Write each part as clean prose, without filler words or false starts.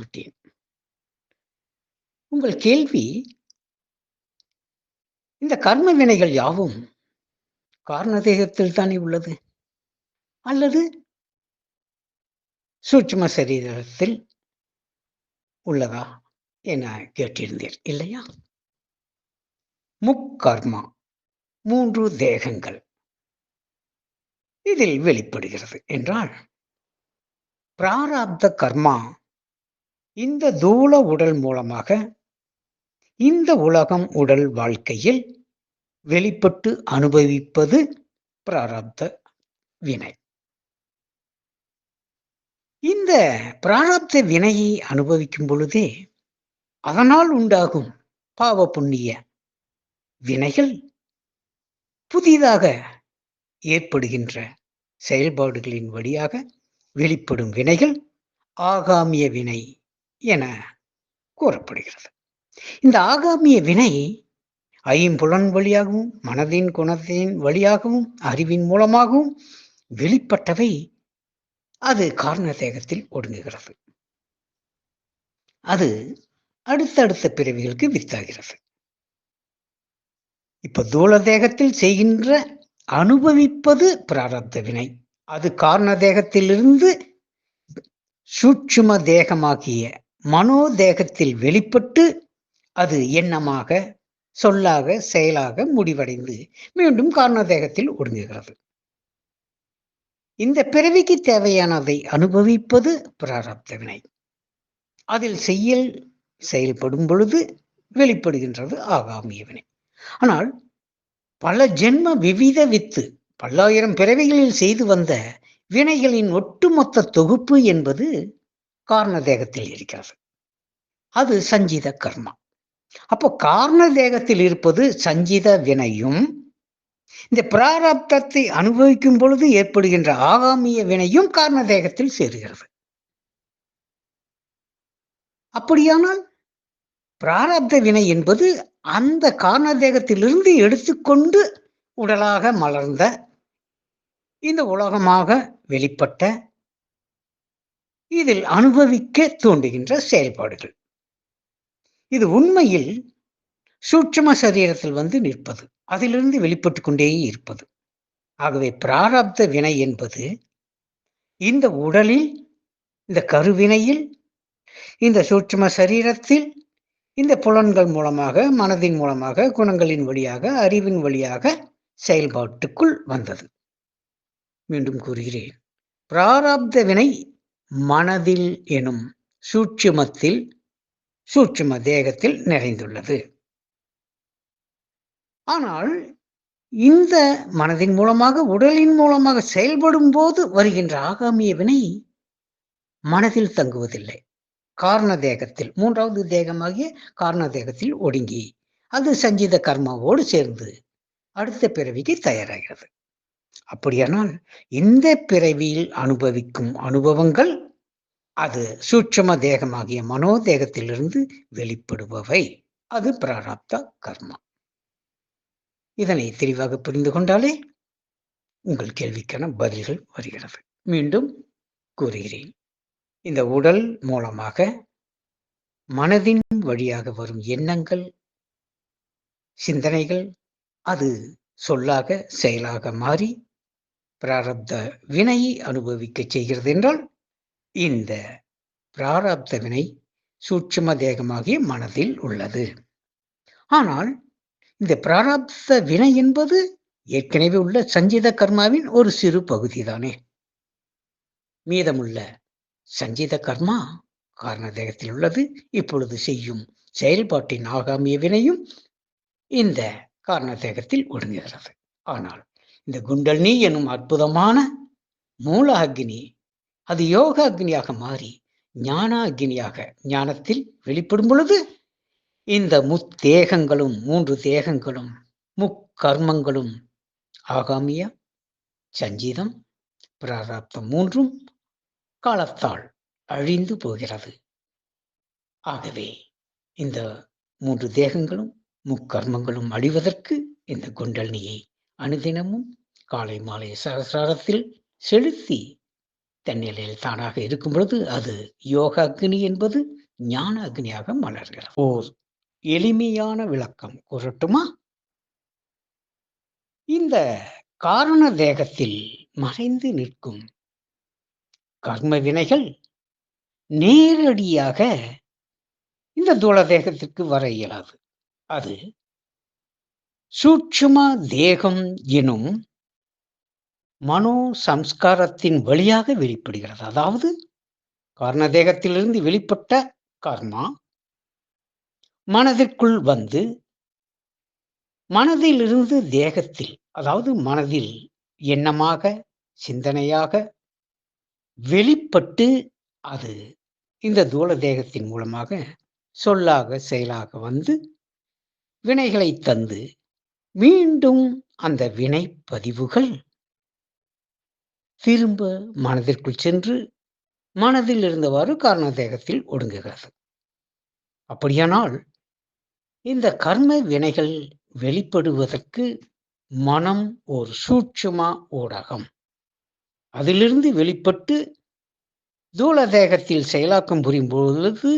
விட்டேன். உங்கள் கேள்வி, இந்த கர்ம வினைகள் யாவும் காரண தேகத்தில் தானே உள்ளது, அல்லது சூட்சும சரீரத்தில் உள்ளதா என கேட்டிருந்தீர் இல்லையா? முக்கர்மா, 3 தேகங்கள் இதில் வெளிப்படுகிறது என்றால், பிராரப்த கர்மா இந்த தூல உடல் மூலமாக இந்த உலகம் உடல் வாழ்க்கையில் வெளிப்பட்டு அனுபவிப்பது பிராரப்த வினை. இந்த பிராரப்த வினையை அனுபவிக்கும் பொழுதே அதனால் உண்டாகும் பாவ புண்ணிய வினைகள் புதிதாக ஏற்படுகின்ற செயல்பாடுகளின் வழியாக வெளிப்படும் வினைகள் ஆகாமிய வினை என கூறப்படுகிறது. இந்த ஆகாமிய வினை ஐம்புலன் வழியாகவும் மனதின் குணத்தின் வழியாகவும் அறிவின் மூலமாகவும் வெளிப்பட்டவை அது காரண தேகத்தில் ஒடுங்குகிறது. அது அடுத்தடுத்த பிறவிகளுக்கு வித்தாகிறது. இப்ப தூல தேகத்தில் செய்கின்ற அனுபவிப்பது பிராரப்த வினை. அது காரண தேகத்திலிருந்து சூட்சும தேகமாகிய மனோதேகத்தில் வெளிப்பட்டு அது எண்ணமாக, சொல்லாக, செயலாக முடிவடைந்து மீண்டும் காரண தேகத்தில் ஒடுங்குகிறது. இந்த பிறவிக்கு தேவையானதை அனுபவிப்பது பிராரப்த வினை. அதில் செயல்படும் பொழுது வெளிப்படுகின்றது ஆகாமிய வினை. ஆனால் பல ஜென்ம விவித வித்து பல்லாயிரம் பிறவிகளில் செய்து வந்த வினைகளின் ஒட்டுமொத்த தொகுப்பு என்பது காரண தேகத்தில் இருக்கிறது. அது சஞ்சித கர்மா. அப்போ காரண தேகத்தில் இருப்பது சஞ்சித வினையும், இந்த பிராரப்தத்தை அனுபவிக்கும் பொழுது ஏற்படுகின்ற ஆகாமிய வினையும் காரண தேகத்தில் சேருகிறது. அப்படியானால் பிராரப்த வினை என்பது அந்த காரண தேகத்திலிருந்து எடுத்துக்கொண்டு உடலாக மலர்ந்த இந்த உலகமாக வெளிப்பட்ட இதில் அனுபவிக்க தூண்டுகின்ற செயல்பாடுகள். இது உண்மையில் சூட்சும சரீரத்தில் வந்து நிற்பது, அதிலிருந்து வெளிப்பட்டு கொண்டே இருப்பது. ஆகவே பிராரப்த வினை என்பது இந்த உடலில், இந்த கருவினையில், இந்த சூட்சும சரீரத்தில், இந்த புலன்கள் மூலமாக, மனதின் மூலமாக, குணங்களின் வழியாக, அறிவின் வழியாக செயல்பாட்டுக்குள் வந்தது. மீண்டும் கூறுகிறேன், பிராரப்த வினை மனதில் எனும் சூட்சுமத்தில், சூட்சும தேகத்தில் நிறைந்துள்ளது. ஆனால் இந்த மனதின் மூலமாக, உடலின் மூலமாக செயல்படும் போது வருகின்ற ஆகாமிய வினை மனதில் தங்குவதில்லை. காரண தேகத்தில், 3வது தேகமாகிய காரண தேகத்தில் ஒடுங்கி அது சஞ்சித கர்மாவோடு சேர்ந்து அடுத்த பிறவிக்கு தயாராகிறது. அப்படியானால் இந்த பிறவியில் அனுபவிக்கும் அனுபவங்கள் அது சூட்சும தேகமாகிய மனோதேகத்திலிருந்து வெளிப்படுபவை. அது பிராரப்த கர்மா. இதனை தெளிவாக புரிந்து கொண்டாலே உங்கள் கேள்விக்கான பதில்கள் வருகிறது. மீண்டும் கூறுகிறேன், இந்த உடல் மூலமாக மனதின் வழியாக வரும் எண்ணங்கள், சிந்தனைகள் அது சொல்லாக, செயலாக மாறி பிராரப்த வினையை அனுபவிக்க செய்கிறது என்றால், இந்த பிராரப்த வினை சூட்சும தேகமாகிய மனதில் உள்ளது. ஆனால் இந்த பிராரப்த வினை என்பது ஏற்கனவே உள்ள சஞ்சித கர்மாவின் ஒரு சிறு பகுதி தானே. மீதமுள்ள சஞ்சித கர்மா காரண தேகத்தில் உள்ளது. இப்பொழுது செய்யும் செயல்பாட்டின் ஆகாமிய வினையும் இந்த காரண தேகத்தில் ஒடுங்குகிறது. ஆனால் இந்த குண்டலினி எனும் அற்புதமான மூல அக்னி அது யோக அக்னியாக மாறி ஞான அக்னியாக ஞானத்தில் வெளிப்படும் பொழுது இந்த முத்தேகங்களும் 3 தேகங்களும் முக்கர்மங்களும் ஆகாமிய, சஞ்சிதம், பிராரப்தம் 3ம் காலத்தால் அழிந்து போகிறது. ஆகவே இந்த 3 தேகங்களும் முக்கர்மங்களும் அழிவதற்கு இந்த குண்டலினியை அனுதினமும் காலை மாலை சகசிராரத்தில் செலுத்தி தன்னிலையில் தானாக இருக்கும் பொழுது அது யோக அக்னி என்பது ஞான அக்னியாக மலர்கிறது. ஓர் எளிமையான விளக்கம் கூறட்டுமா? இந்த காரண தேகத்தில் மறைந்து நிற்கும் கர்ம வினைகள் நேரடியாக இந்த தூள தேகத்திற்கு வர இயலாது. அது சூட்சும தேகம் எனும் மனோ சம்ஸ்காரத்தின் வழியாக வெளிப்படுகிறது. அதாவது காரண தேகத்திலிருந்து வெளிப்பட்ட கர்மா மனதிற்குள் வந்து மனதிலிருந்து தேகத்தில், அதாவது மனதில் எண்ணமாக, சிந்தனையாக வெளிப்பட்டு அது இந்த தூல தேகத்தின் மூலமாக சொல்லாக, செயலாக வந்து வினைகளை தந்து மீண்டும் அந்த வினை பதிவுகள் திரும்ப மனதிற்குள் சென்று மனதில் இருந்தவாறு காரண தேகத்தில் ஒடுங்குகிறது. அப்படியானால் இந்த கர்ம வினைகள் வெளிப்படுவதற்கு மனம் ஒரு சூட்சும ஊடகம். அதிலிருந்து வெளிப்பட்டு தூல தேகத்தில் செயலாக்கம் புரியும் பொழுது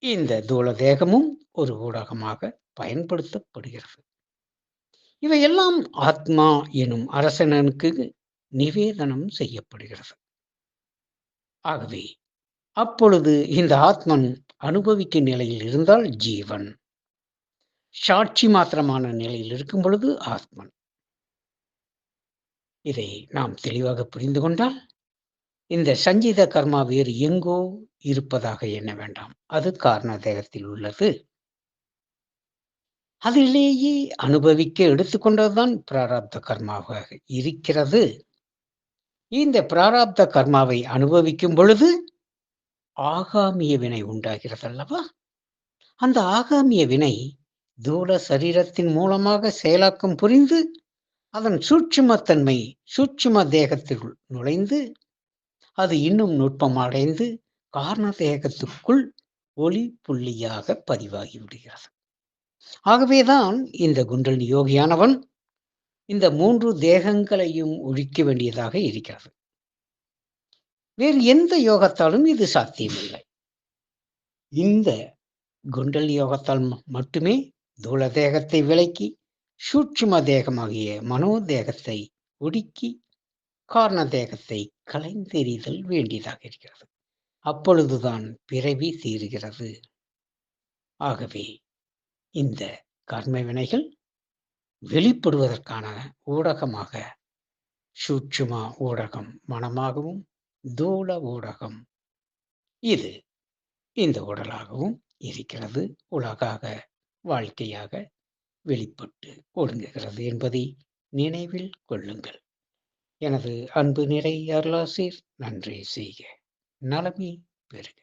இந்த தூல தேகமும் ஒரு ஊடகமாக பயன்படுத்தப்படுகிறது. இவையெல்லாம் ஆத்மா எனும் அரசனுக்கு நிவேதனம் செய்யப்படுகிறது. ஆகவே அப்பொழுது இந்த ஆத்மன் அனுபவிக்கும் நிலையில் இருந்தால் ஜீவன், சாட்சி மாத்திரமான நிலையில் இருக்கும் பொழுது ஆத்மன். இதை நாம் தெளிவாக புரிந்து கொண்டால் இந்த சஞ்சித கர்மா வேறு எங்கோ இருப்பதாக எண்ண வேண்டாம். அது காரண தேகத்தில் உள்ளது. அதிலேயே அனுபவிக்க எடுத்துக்கொண்டதுதான் பிராரப்த கர்மாவாக இருக்கிறது. இந்த பிராரப்த கர்மாவை அனுபவிக்கும் பொழுது ஆகாமிய வினை உண்டாகிறது அல்லவா? அந்த ஆகாமிய வினை தூல சரீரத்தின் மூலமாக செயலாக்கம் புரிந்து அதன் சூட்சுமத்தன்மை சூட்சும தேகத்திற்குள் நுழைந்து அது இன்னும் நுட்பமடைந்து காரண தேகத்துக்குள் ஒளி புள்ளியாக பதிவாகி விடுகிறது. ஆகவேதான் இந்த குண்டலினி யோகியானவன் இந்த 3 தேகங்களையும் ஒழிக்க வேண்டியதாக இருக்கிறது. வேறு எந்த யோகத்தாலும் இது சாத்தியமில்லை. இந்த குண்டலினி யோகத்தால் மட்டுமே தூல தேகத்தை விலக்கி சூட்சும தேகமாகிய மனோதேகத்தை ஒடுக்கி காரண தேகத்தை கலைந்தெறிதல் வேண்டியதாக இருக்கிறது. அப்பொழுதுதான் பிறவி தீருகிறது. ஆகவே இந்த கர்ம வினைகள் வெளிப்படுவதற்கான ஊடகமாக சூட்சும ஊடகம் மனமாகவும் தூல ஊடகம் இது இந்த உடலாகவும் இருக்கிறது. உலகாக வாழ்க்கையாக வெளிப்பட்டு ஒடுங்குகிறது என்பதை நினைவில் கொள்ளுங்கள். எனது அன்பு நிறை அருளாசிர் நன்றி செய்க. நலமே பெறுக.